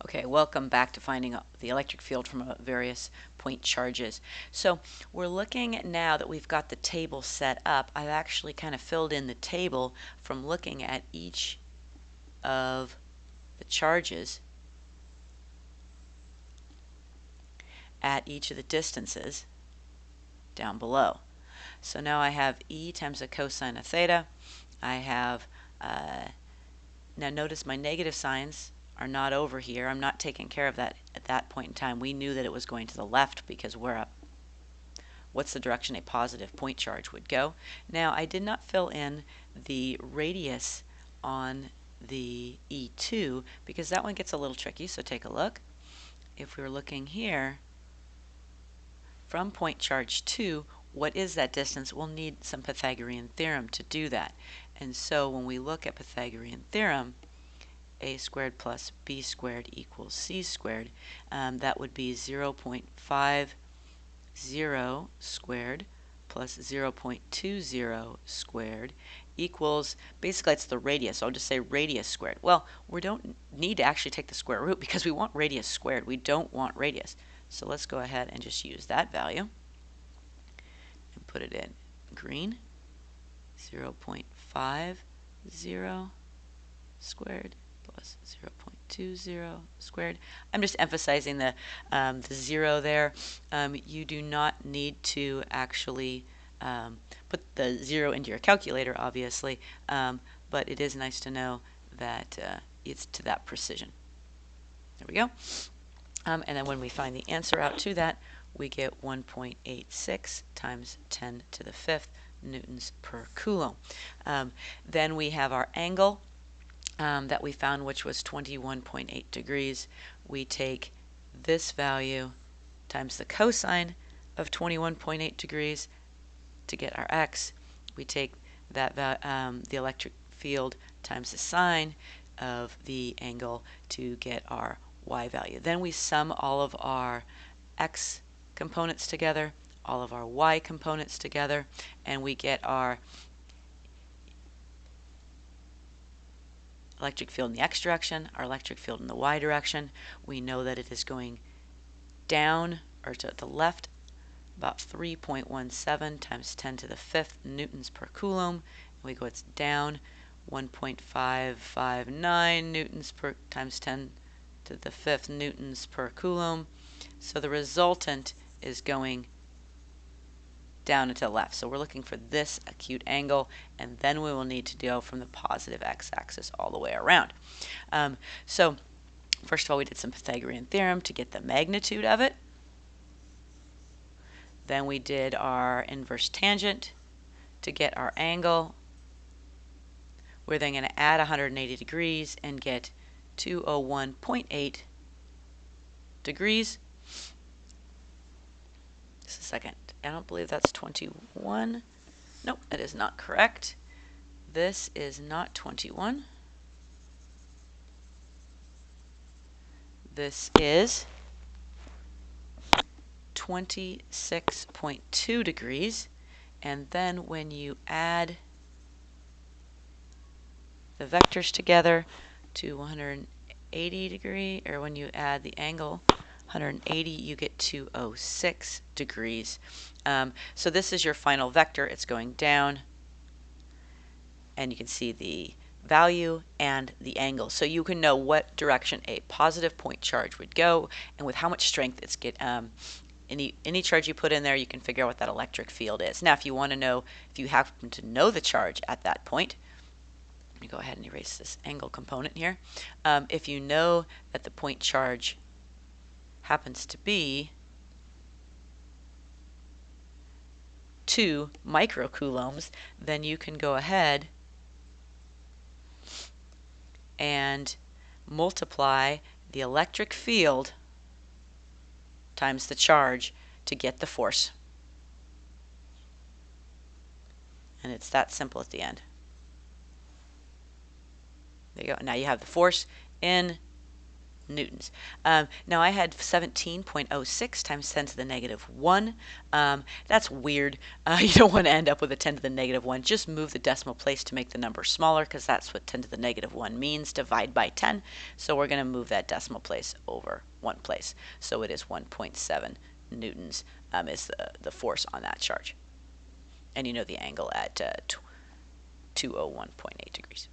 Okay, welcome back to finding the electric field from various point charges. So we're looking at, now that we've got the table set up, I've actually kind of filled in the table from looking at each of the charges at each of the distances down below. So now I have E times the cosine of theta. I have, now notice my negative signs are not over here. I'm not taking care of that at that point in time. We knew that it was going to the left because we're up. What's the direction a positive point charge would go? Now, I did not fill in the radius on the E2 because that one gets a little tricky, so take a look. If we were looking here, from point charge 2, what is that distance? We'll need some Pythagorean theorem to do that. And so when we look at Pythagorean theorem, a squared plus b squared equals c squared, that would be 0.50 squared plus 0.20 squared equals, basically it's the radius, so I'll just say radius squared. Well, we don't need to actually take the square root because we want radius squared. We don't want radius. So let's go ahead and just use that value and put it in green. 0.50 squared plus 0.20 squared. I'm just emphasizing the 0 there. You do not need to actually put the 0 into your calculator, obviously, but it is nice to know that it's to that precision. There we go. And then when we find the answer out to that, we get 1.86 times 10 to the 5th newtons per coulomb. Then we have our angle that we found, which was 21.8 degrees. We take this value times the cosine of 21.8 degrees to get our x. We take that the electric field times the sine of the angle to get our y value. Then we sum all of our x components together, all of our y components together, and we get our electric field in the x direction, our electric field in the y direction. We know that it is going down, or to the left, about 3.17 times 10 to the 5th newtons per coulomb. And we go, it's down 1.559 newtons per times 10 to the 5th newtons per coulomb. So the resultant is going down and to the left. So we're looking for this acute angle, and then we will need to go from the positive x-axis all the way around. So first of all, we did some Pythagorean theorem to get the magnitude of it. Then we did our inverse tangent to get our angle. We're then going to add 180 degrees and get 201.8 degrees. Just a second. I don't believe that's 21. Nope, that is not correct. This is not 21. This is 26.2 degrees. And then when you add the vectors together to 180 degree, or when you add the angle 180, you get 206 degrees. So this is your final vector. It's going down, and you can see the value and the angle. So you can know what direction a positive point charge would go, and with how much strength it's any charge you put in there, you can figure out what that electric field is. Now, if you want to know, if you happen to know the charge at that point, let me go ahead and erase this angle component here. If you know that the point charge happens to be 2 microcoulombs, then you can go ahead and multiply the electric field times the charge to get the force. And it's that simple at the end. There you go. Now you have the force in newtons. Now I had 17.06 times 10 to the negative 1. That's weird. You don't want to end up with a 10 to the negative 1. Just move the decimal place to make the number smaller, because that's what 10 to the negative 1 means, divide by 10. So we're going to move that decimal place over one place. So it is 1.7 newtons is the force on that charge. And you know the angle at 201.8 degrees.